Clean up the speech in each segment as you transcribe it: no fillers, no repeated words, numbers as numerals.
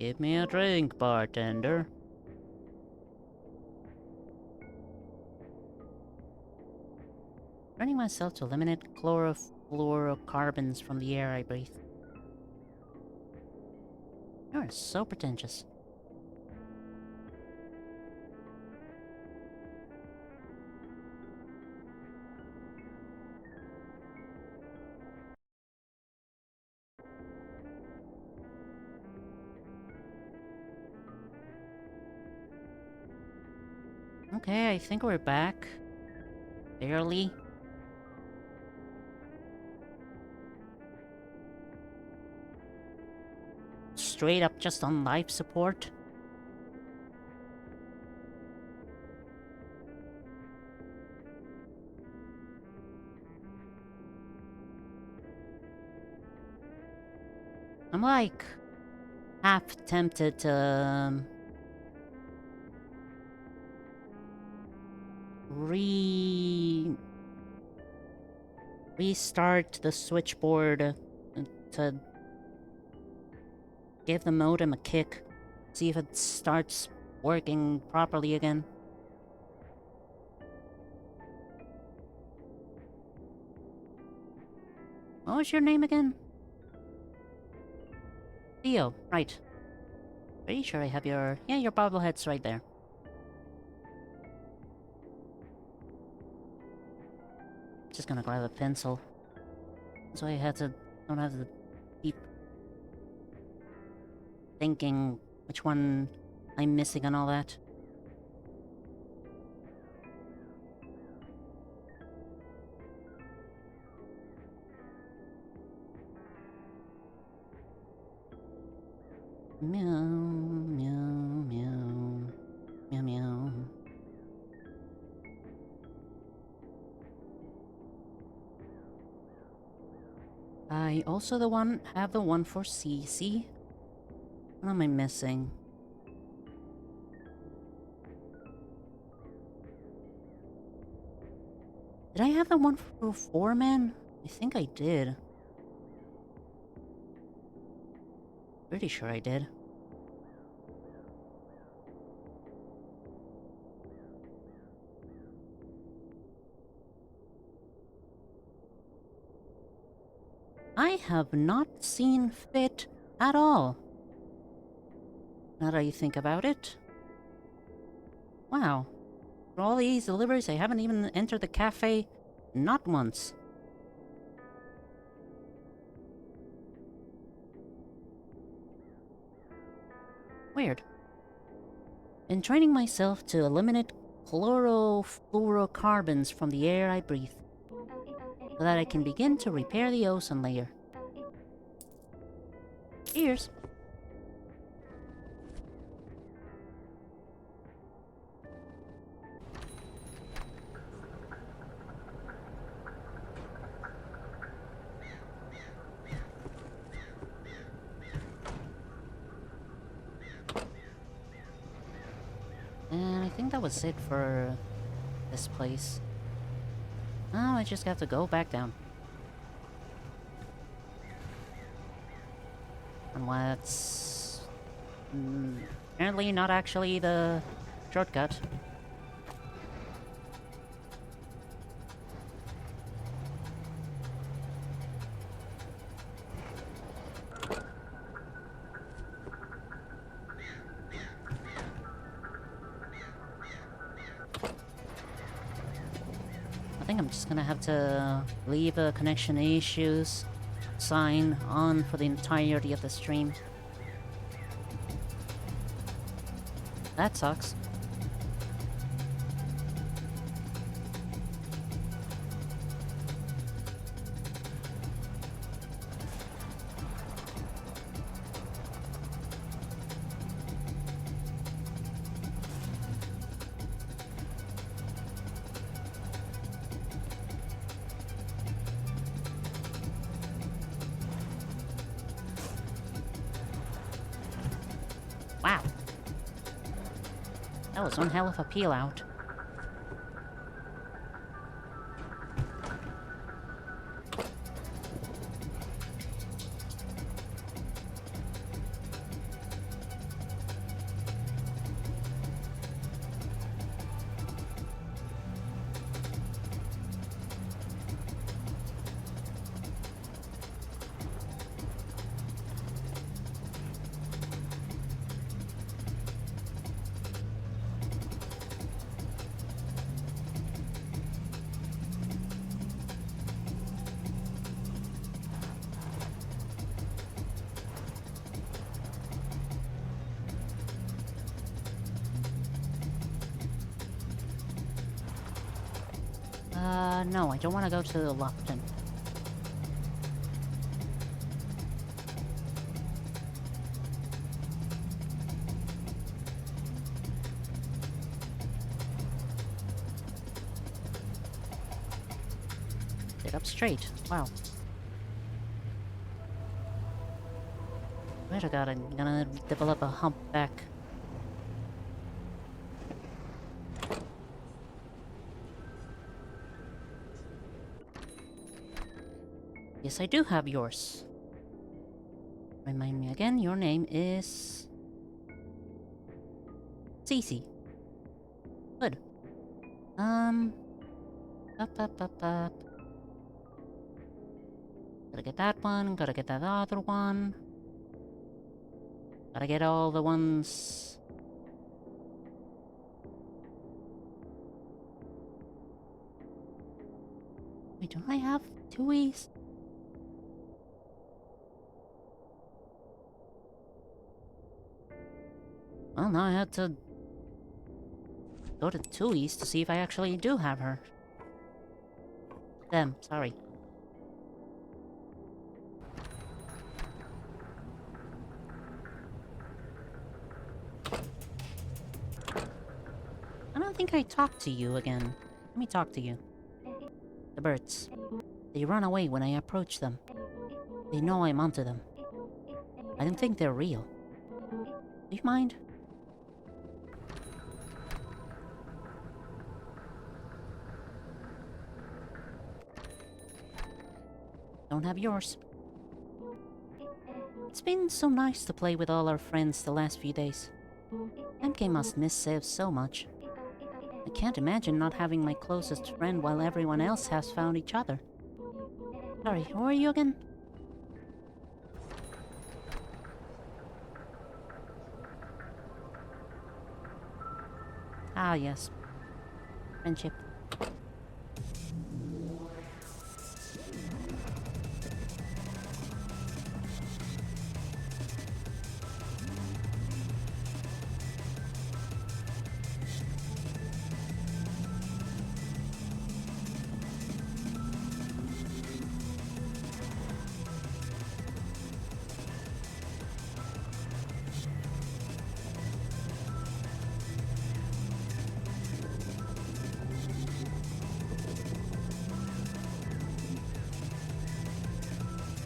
Give me a drink, bartender. Training myself to eliminate chlorofluorocarbons from the air I breathe. You're so pretentious. Okay, I think we're back. Barely. Straight up just on life support. I'm like half tempted to restart the switchboard to give the modem a kick, see if it starts working properly again. What was your name again? Theo, right. Pretty sure I have your... yeah, your bobblehead's right there. Just gonna grab a pencil. So I don't have to keep thinking which one I'm missing and all that. Meow, meow, meow, meow, meow. I also have the one for CC. What am I missing? Did I have the one for Foreman? I think I did. Pretty sure I did. I have not seen Fit at all. Now that you think about it. Wow. For all these deliveries, I haven't even entered the cafe. Not once. Weird. Been training myself to eliminate chlorofluorocarbons from the air I breathe, so that I can begin to repair the ozone layer. Cheers! And I think that was it for this place. Now I just have to go back down. And what's... apparently not actually the shortcut. I think I'm just gonna have to leave a connection issues sign on for the entirety of the stream. That sucks. Wow. That was one hell of a peel out. No, I don't want to go to Lofton. Sit up straight. Wow. Swear to God, I'm gonna develop a humpback. Yes, I do have yours. Remind me again, your name is... Cece. Good. Up. Gotta get that one, gotta get that other one. Gotta get all the ones... Wait, don't I have 2E's? Well, now I have to go to 2E's to see if I actually do have her. Them, sorry. I don't think I talked to you again. Let me talk to you. The birds. They run away when I approach them. They know I'm onto them. I don't think they're real. Do you mind? Don't have yours. It's been so nice to play with all our friends the last few days. MK must miss Sev so much. I can't imagine not having my closest friend while everyone else has found each other. Sorry, who are you again? Ah, yes. Friendship.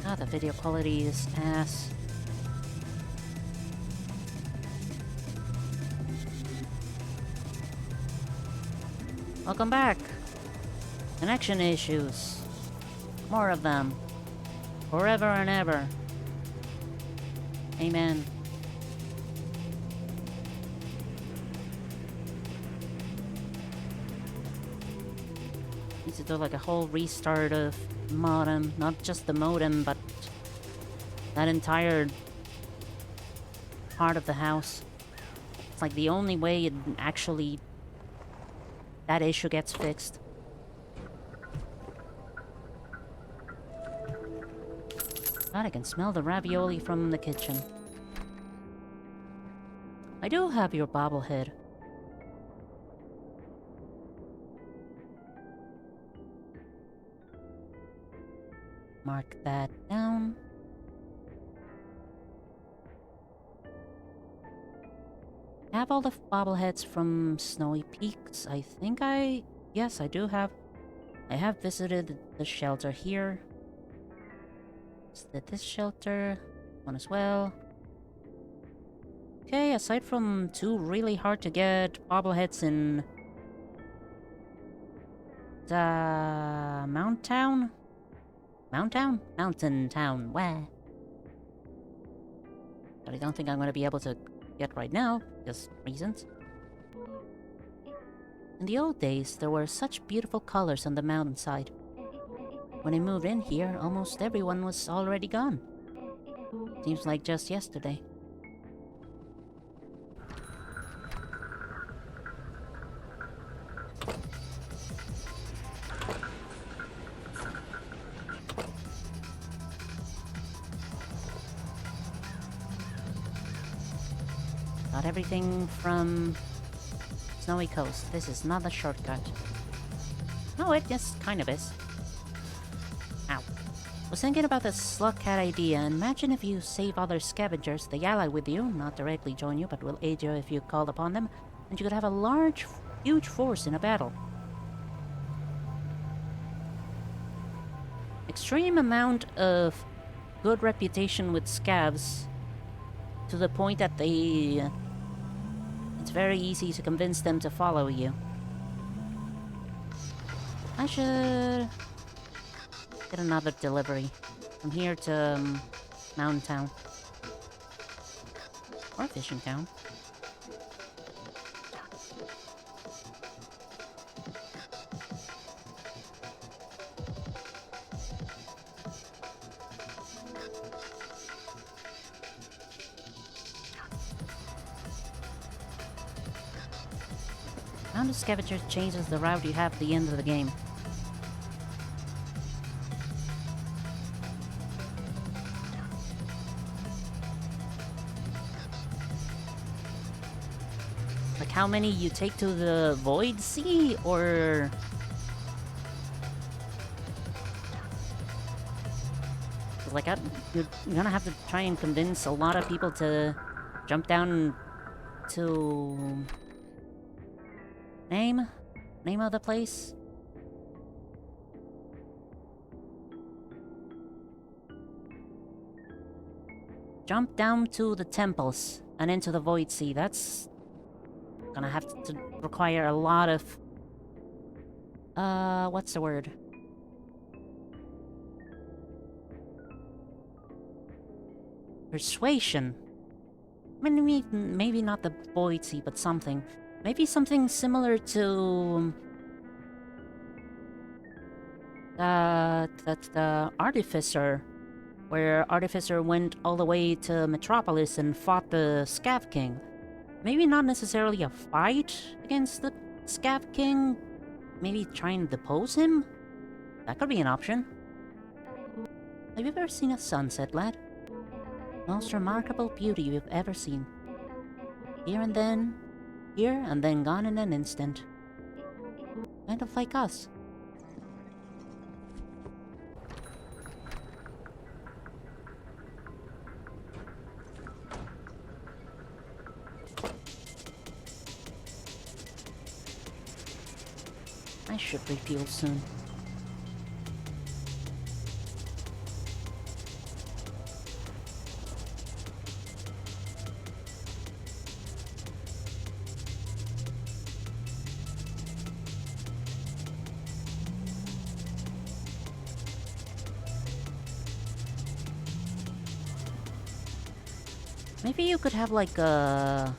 Ah, the video quality is ass. Welcome back! Connection issues. More of them. Forever and ever. Amen. Needs to do like a whole restart of modem. Not just the modem, but that entire part of the house. It's like the only way it actually... that issue gets fixed. God, I can smell the ravioli from the kitchen. I do have your bobblehead. Mark that down. I have all the bobbleheads from Snowy Peaks. I think yes, I do have. I have visited the shelter here. Visited this shelter. One as well. Okay, aside from 2 really hard to get bobbleheads in... Mountain Town? Mountain Town, where? But I don't think I'm gonna be able to get right now, because reasons. In the old days, there were such beautiful colors on the mountainside. When I moved in here, almost everyone was already gone. Seems like just yesterday. Got everything from Snowy Coast. This is not a shortcut. Oh, it just kind of is. Ow. Was thinking about the slug cat idea. Imagine if you save other scavengers, they ally with you, not directly join you, but will aid you if you called upon them, and you could have a huge force in a battle. Extreme amount of good reputation with scavs, to the point that it's very easy to convince them to follow you. I should get another delivery from here to Mountain Town. Or Fishing Town. How the scavenger changes the route you have at the end of the game. Like how many you take to the Void Sea, or... Like, you're gonna have to try and convince a lot of people to jump down to... Name of the place? Jump down to the temples and into the Void Sea. That's gonna have to require a lot of... what's the word? Persuasion. I mean, maybe not the Void Sea, but something. Maybe something similar to... the Artificer, where Artificer went all the way to Metropolis and fought the Scav King. Maybe not necessarily a fight against the Scav King, maybe try and depose him? That could be an option. Have you ever seen a sunset, lad? Most remarkable beauty you've ever seen. Here and then gone in an instant. Kind of like us. I should refuel soon. Maybe you could have like a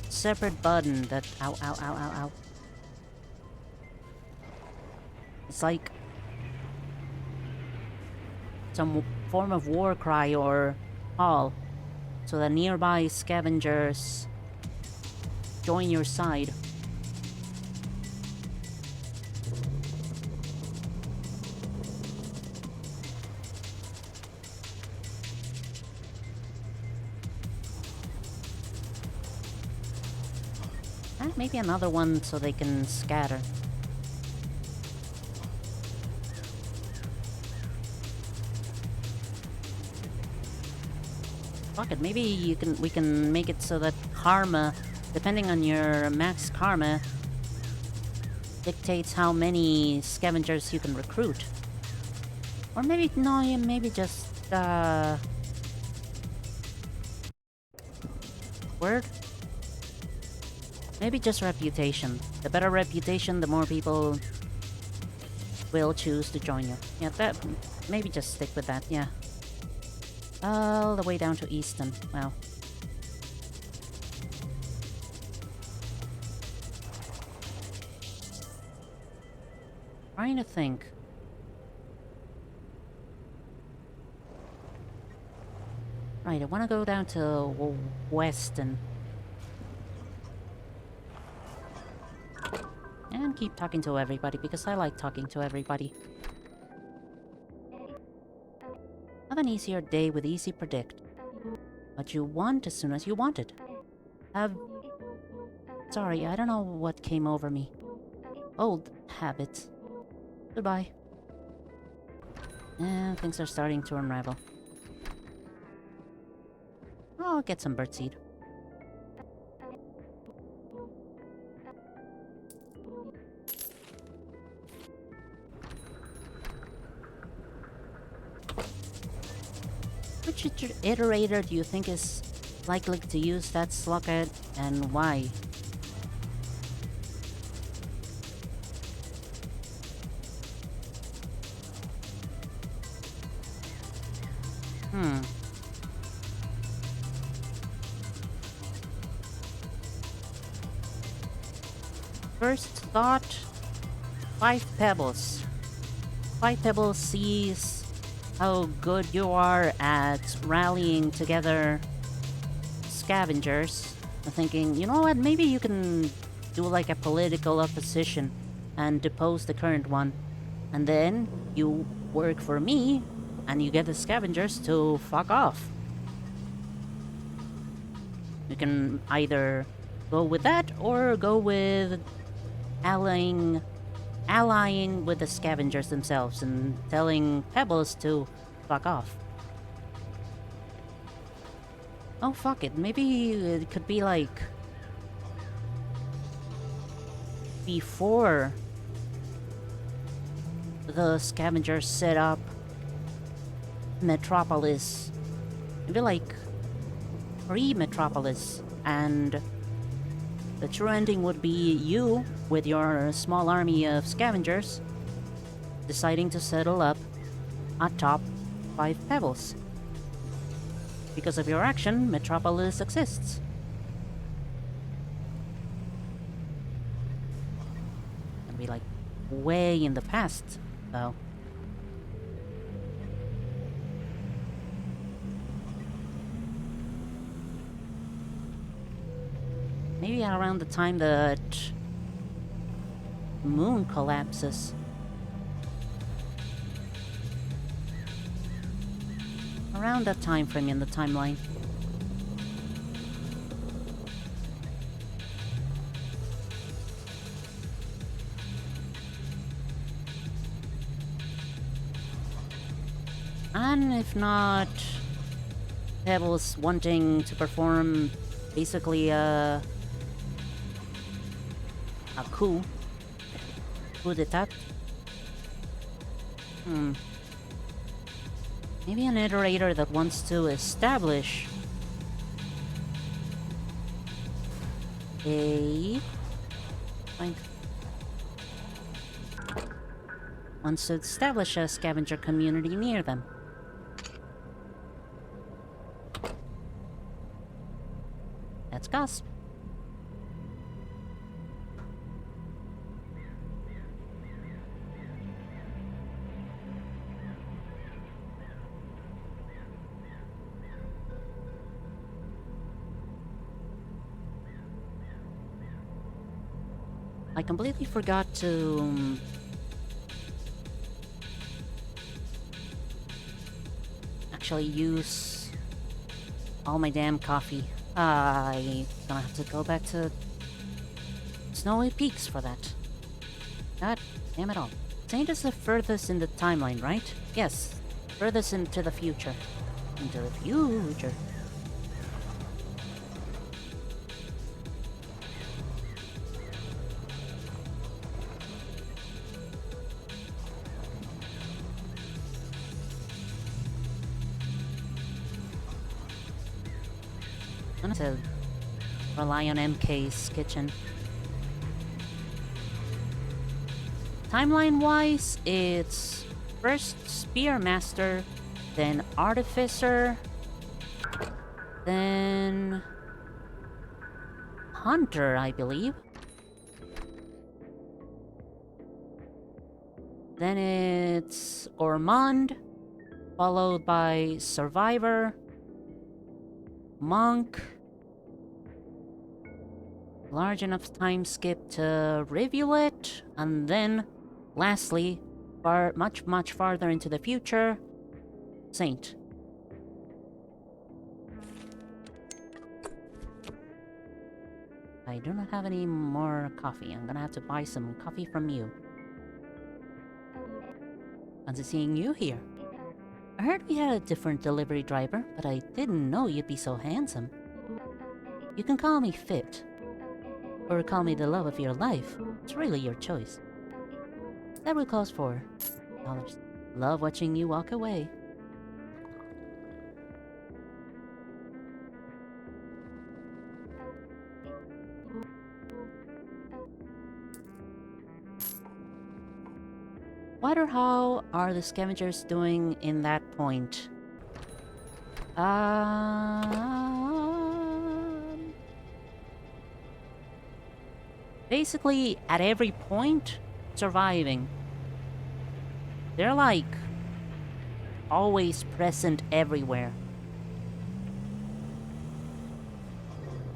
separate button that... Ow, ow, ow, ow, ow. It's like some form of war cry or call, so that nearby scavengers join your side. And maybe another one so they can scatter. Fuck it, maybe we can make it so that karma, depending on your max karma, dictates how many scavengers you can recruit. Or maybe, no, yeah, maybe just, word? Maybe just reputation. The better reputation, the more people will choose to join you. Yeah, that, maybe just stick with that, yeah. All the way down to Easton. Wow. Trying to think. Right, I want to go down to Weston. And keep talking to everybody, because I like talking to everybody. Have an easier day with Easy Predict. What you want as soon as you want it. Sorry, I don't know what came over me. Old habit. Goodbye. And things are starting to unravel. I'll get some birdseed. Which iterator do you think is likely to use that slughead, and why? First thought, 5 pebbles. 5 pebbles sees how good you are at rallying together scavengers. I'm thinking, you know what, maybe you can do like a political opposition and depose the current one. And then you work for me and you get the scavengers to fuck off. You can either go with that or go with allying with the scavengers themselves and telling Pebbles to fuck off. Oh, fuck it. Maybe it could be like before the scavengers set up Metropolis. Maybe like pre-Metropolis, and the true ending would be you with your small army of scavengers deciding to settle up atop 5 pebbles. Because of your action, Metropolis exists. And be like way in the past, though. Maybe around the time that moon collapses. Around that time frame in the timeline. And if not, Pebbles wanting to perform basically a coup d'etat. Maybe an iterator that wants to establish a... wants to establish a scavenger community near them. That's Gus. I completely forgot to actually use all my damn coffee. I'm gonna have to go back to Snowy Peaks for that. God damn it all. Saint is the furthest in the timeline, right? Yes, furthest into the future. Into the future. I'm gonna rely on MK's kitchen. Timeline-wise, it's first Spearmaster, then Artificer, then Hunter, I believe. Then it's Gourmand, followed by Survivor, Monk, large enough time skip to review it, and then, lastly, much farther into the future, Saint. I do not have any more coffee. I'm gonna have to buy some coffee from you. Fancy seeing you here. I heard we had a different delivery driver, but I didn't know you'd be so handsome. You can call me Fit, or call me the love of your life. It's really your choice. That will cost $4. Love watching you walk away. Wonder how are the scavengers doing in that point? Basically, at every point, surviving. They're like always present everywhere.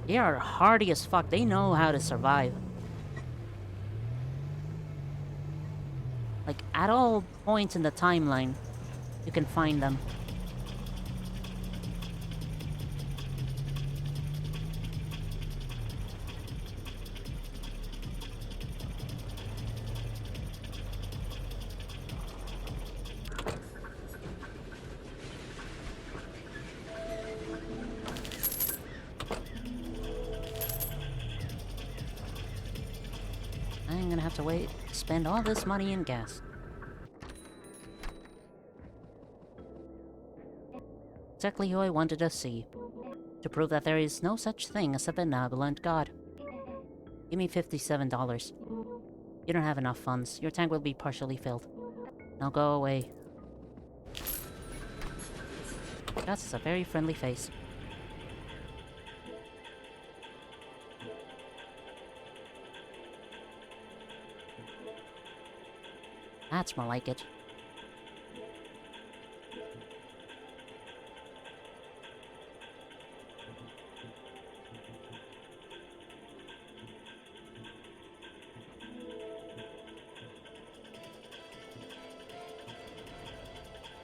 They are hardy as fuck. They know how to survive. Like, at all points in the timeline, you can find them. I'm gonna have to spend all this money in gas. Exactly who I wanted to see. To prove that there is no such thing as a benevolent god. Give me $57. You don't have enough funds. Your tank will be partially filled. Now go away. That's a very friendly face. That's more like it.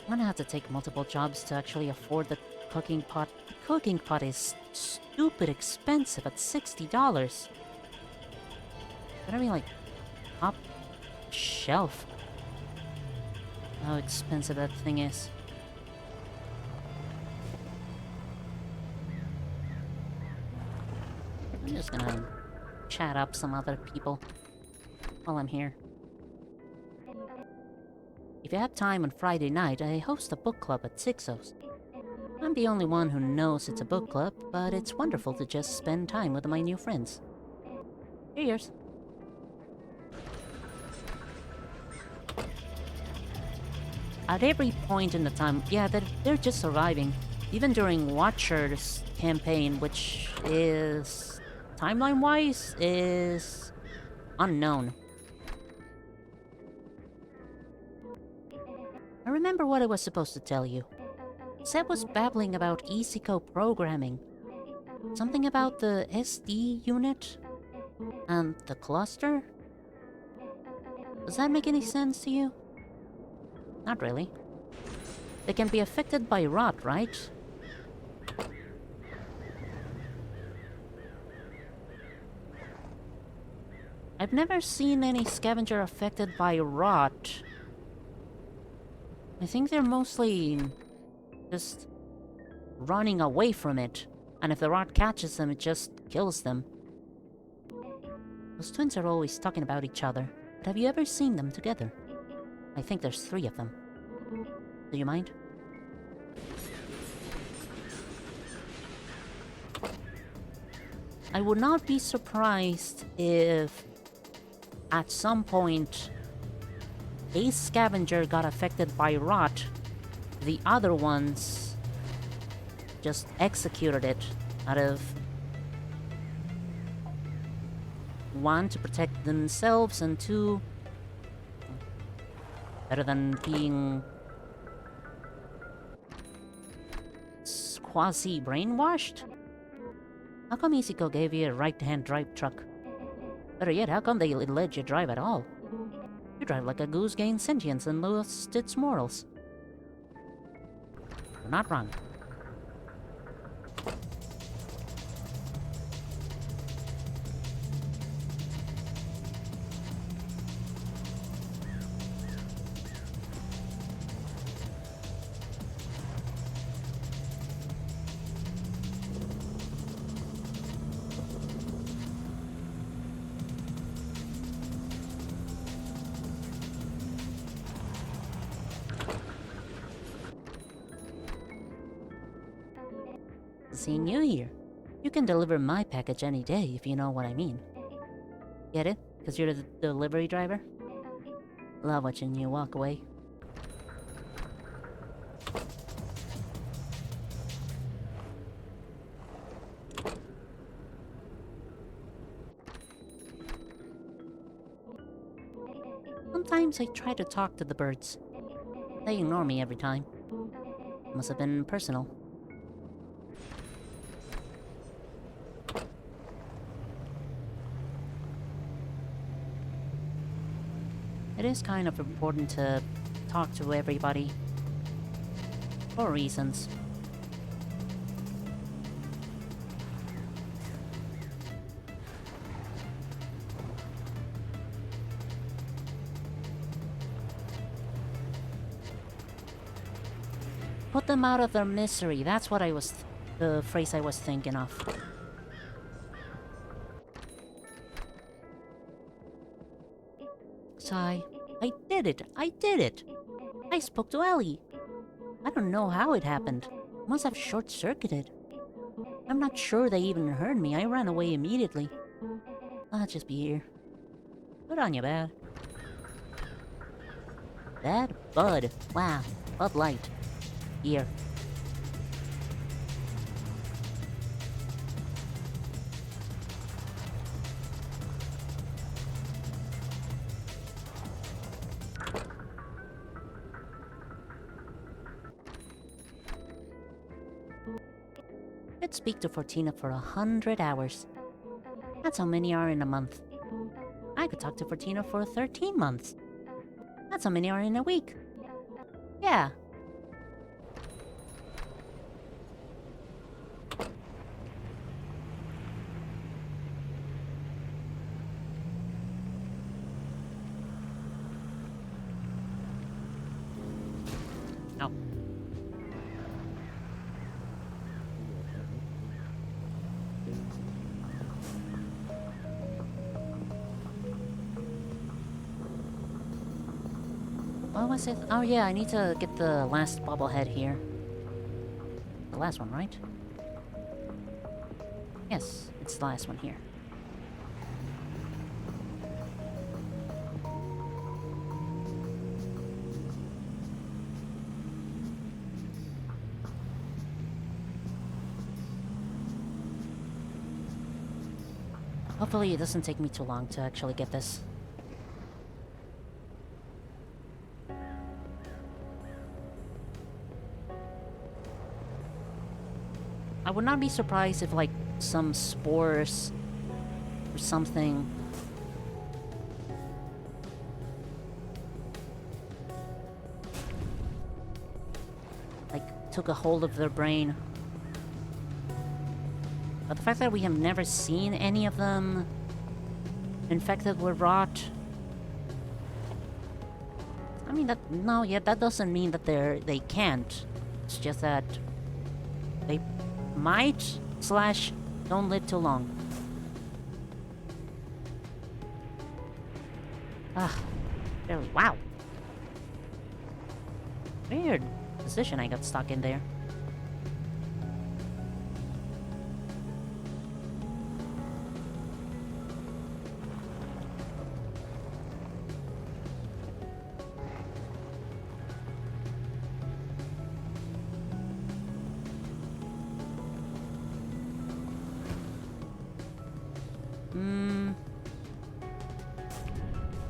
I'm gonna have to take multiple jobs to actually afford the cooking pot. The cooking pot is stupid expensive at $60. Better be like top shelf. How expensive that thing is. I'm just gonna chat up some other people while I'm here. If you have time on Friday night, I host a book club at Sixos. I'm the only one who knows it's a book club, but it's wonderful to just spend time with my new friends. Cheers! At every point in the time, yeah, they're just surviving. Even during Watcher's campaign, which is, timeline-wise, is unknown. I remember what I was supposed to tell you. Seb was babbling about EasyCo programming. Something about the SD unit? And the cluster? Does that make any sense to you? Not really. They can be affected by rot, right? I've never seen any scavenger affected by rot. I think they're mostly just running away from it. And if the rot catches them, it just kills them. Those twins are always talking about each other. But have you ever seen them together? I think there's 3 of them. Do you mind? I would not be surprised if at some point a scavenger got affected by rot, the other ones just executed it out of 1, to protect themselves, and 2, better than being quasi-brainwashed? How come EasyCo gave you a right-hand drive truck? Better yet, how come they let you drive at all? You drive like a goose gained sentience and lost its morals. You're not wrong. seeing you here. You can deliver my package any day, if you know what I mean. Get it? Because you're the delivery driver? Love watching you walk away. Sometimes I try to talk to the birds. They ignore me every time. Must have been personal. It is kind of important to talk to everybody. For reasons. Put them out of their misery. That's what the phrase I was thinking of. Sigh. I did it! I did it! I spoke to Ellie! I don't know how it happened. Must have short-circuited. I'm not sure they even heard me. I ran away immediately. I'll just be here. Good on you, Bad. Bad Bud. Wow. Bud Light. Here. Could speak to Fortina for 100 hours. That's how many are in a month. I could talk to Fortina for 13 months. That's how many are in a week. Yeah. No. What was it? Oh yeah, I need to get the last bobblehead here. The last one, right? Yes, it's the last one here. Hopefully it doesn't take me too long to actually get this. I would not be surprised if, like, some spores or something like took a hold of their brain. But the fact that we have never seen any of them infected with rot, I mean, that doesn't mean that they can't. It's just that they might / don't live too long. Wow. Weird position I got stuck in there.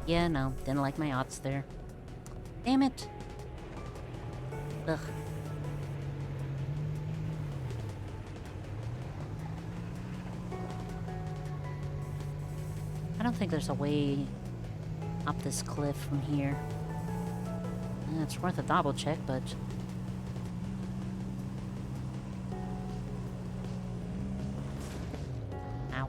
Yeah, no, didn't like my odds there. Damn it. Ugh. I don't think there's a way up this cliff from here. It's worth a double check, but... Ow.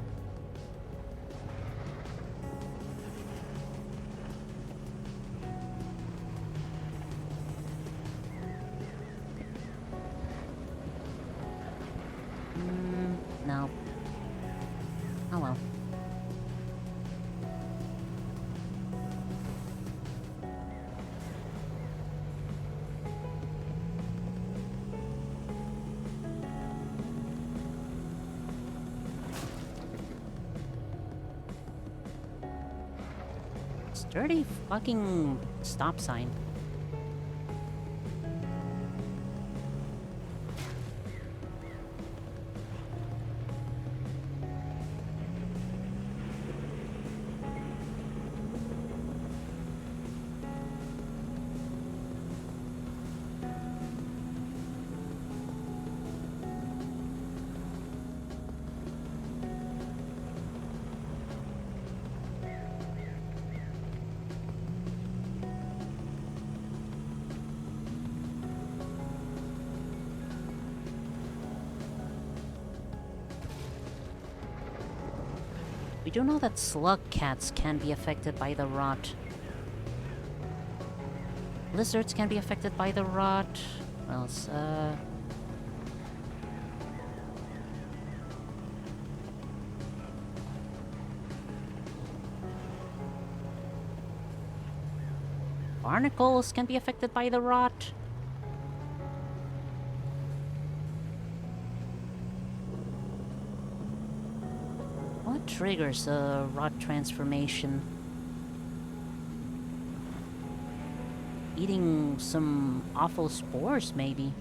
No. Oh well. Dirty fucking stop sign. We do know that slug cats can be affected by the rot. Lizards can be affected by the rot. What else? Barnacles can be affected by the rot. What triggers a rot transformation? Eating some awful spores, maybe.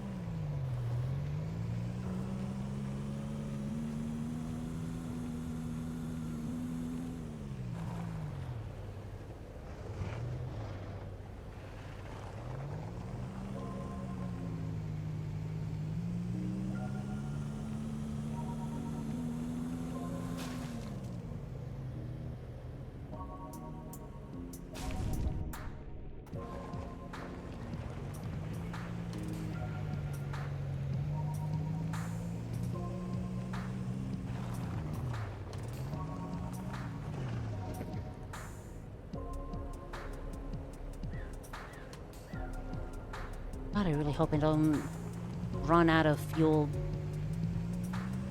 God, I really hope I don't run out of fuel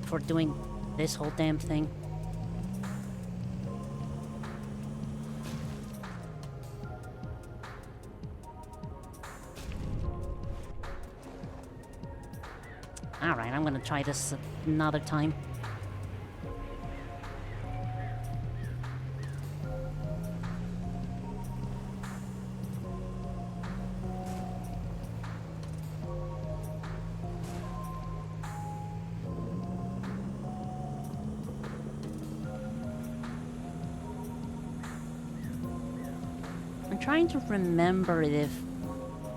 for doing this whole damn thing. Alright, I'm gonna try this another time. I'm trying to remember if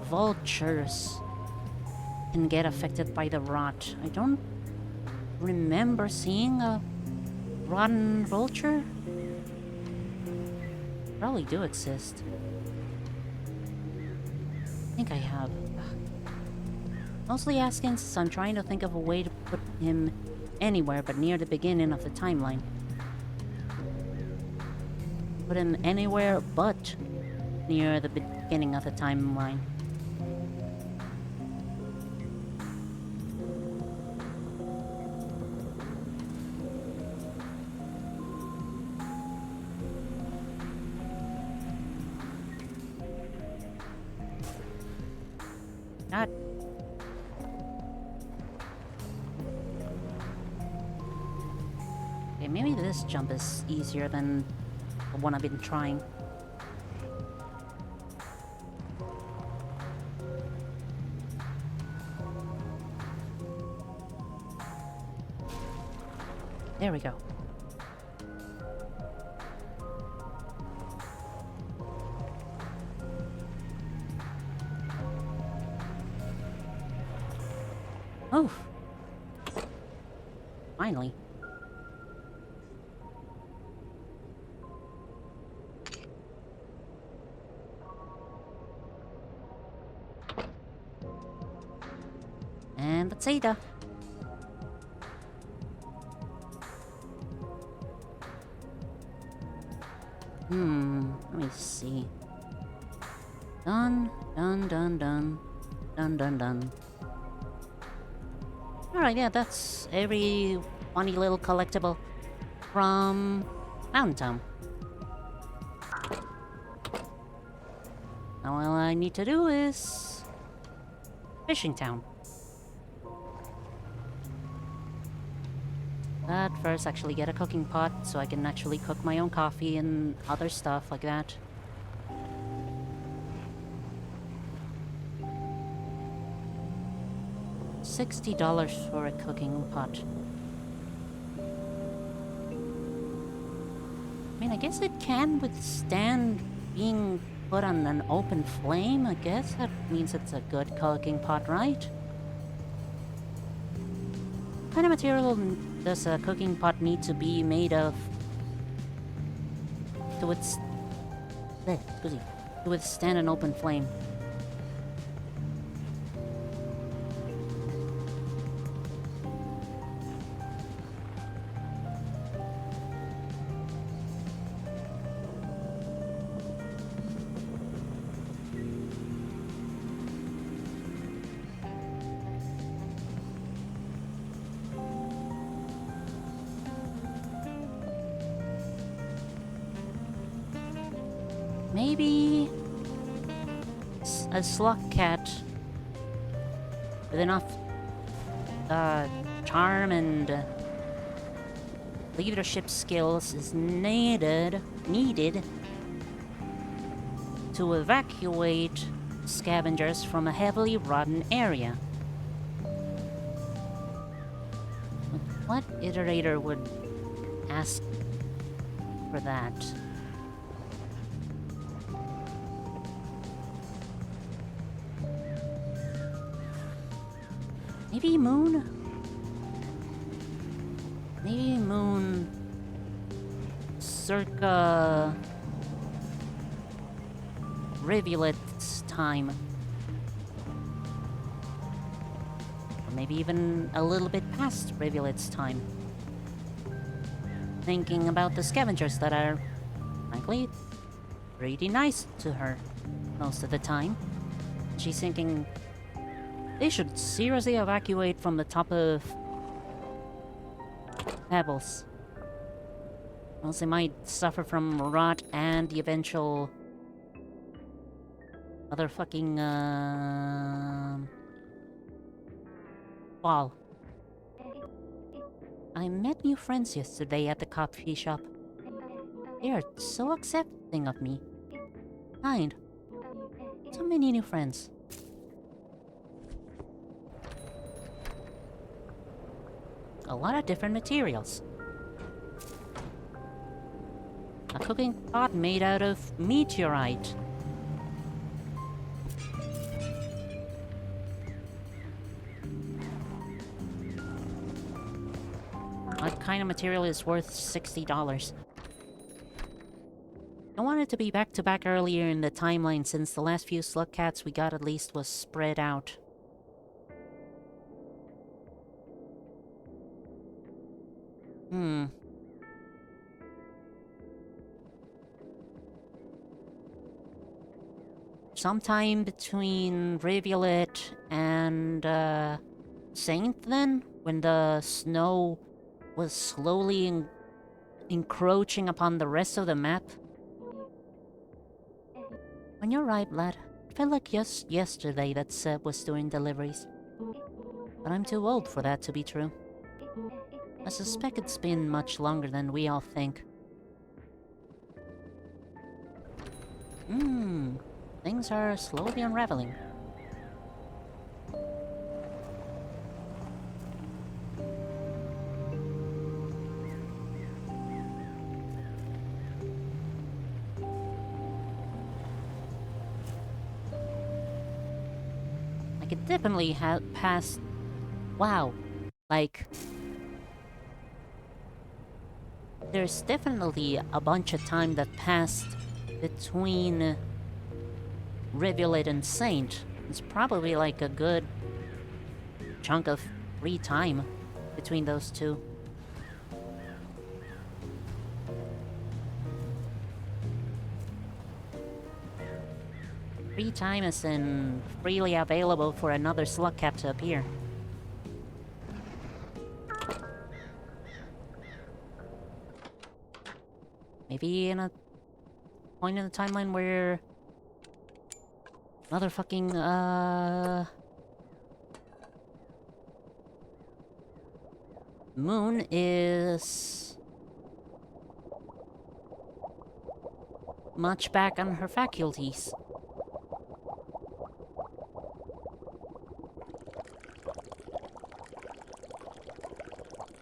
vultures can get affected by the rot. I don't remember seeing a rotten vulture. Probably do exist. I think I have. Mostly asking since I'm trying to think of a way to put him anywhere but near the beginning of the timeline. Put him anywhere but near the beginning of the timeline. Not. Okay, maybe this jump is easier than the one I've been trying. There we go. Oh! Finally. And that's Ada. Let me see. Done, done, done, done. Done, done, done. Alright, yeah, that's every funny little collectible from Mountain Town. Now all I need to do is Fishing Town. But first, actually get a cooking pot so I can actually cook my own coffee and other stuff like that. $60 for a cooking pot. I mean, I guess it can withstand being put on an open flame. I guess that means it's a good cooking pot, right? What kind of material does a cooking pot need to be made of to withstand an open flame? Maybe a slug cat with enough charm and leadership skills is needed to evacuate scavengers from a heavily rotten area. What iterator would ask for that? Maybe Moon? Maybe Moon circa Rivulet's time. Or maybe even a little bit past Rivulet's time. Thinking about the scavengers that are, frankly, pretty nice to her most of the time. She's thinking they should seriously evacuate from the top of Pebbles. Or else they might suffer from rot and the eventual motherfucking fall. I met new friends yesterday at the coffee shop. They are so accepting of me. Kind. So many new friends. A lot of different materials. A cooking pot made out of meteorite. What kind of material is worth $60? I wanted to be back to back earlier in the timeline since the last few slug cats we got at least was spread out. Sometime between Rivulet and Saint then, when the snow was slowly encroaching upon the rest of the map. When you arrived, lad, it felt like just yesterday that Seb was doing deliveries. But I'm too old for that to be true. I suspect it's been much longer than we all think. Things are slowly unraveling. I could definitely have passed... Wow. Like... There's definitely a bunch of time that passed between Rivulet and Saint. It's probably like a good chunk of free time between those two. Free time is in freely available for another slug cat to appear. Maybe in a point in the timeline where motherfucking Moon is much back on her faculties.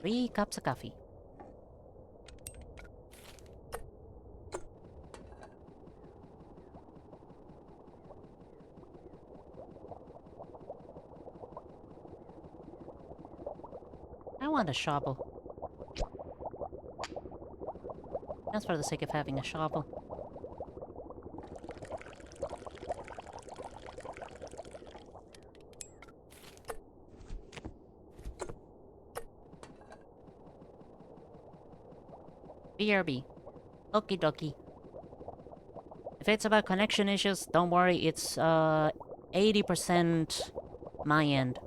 3 cups of coffee. I want a shovel. Just for the sake of having a shovel. BRB. Okie dokie. If it's about connection issues, don't worry, it's 80% my end.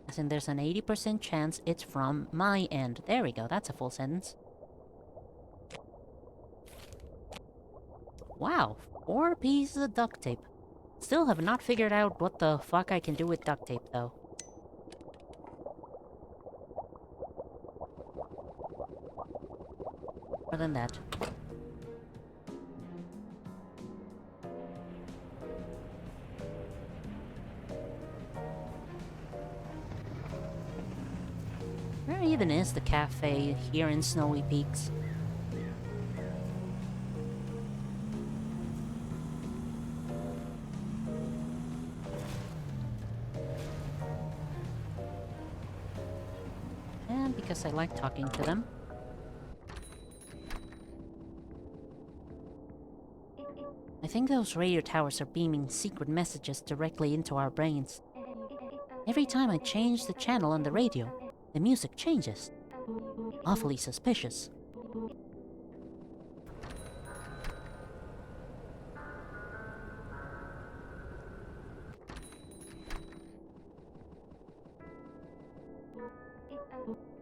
As in, there's an 80% chance it's from my end. There we go, that's a full sentence. Wow, 4 pieces of duct tape. Still have not figured out what the fuck I can do with duct tape, though. More than that. Where even is the cafe here in Snowy Peaks? And because I like talking to them. I think those radio towers are beaming secret messages directly into our brains. Every time I change the channel on the radio, the music changes. Awfully suspicious.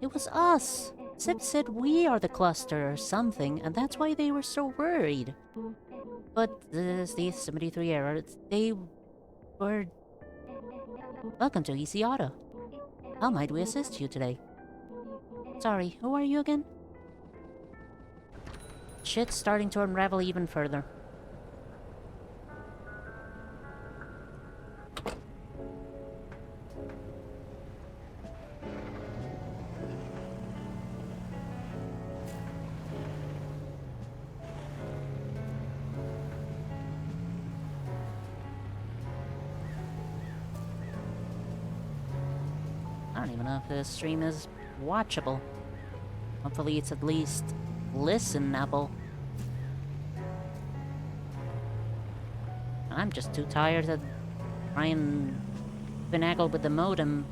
It was us! Zip said we are the cluster or something, and that's why they were so worried. But this the 73 error, they were... Welcome to Easy Auto. How might we assist you today? Sorry, who are you again? Shit's starting to unravel even further. I don't even know if this stream is watchable. Hopefully it's at least listenable. I'm just too tired to try and finagle with the modem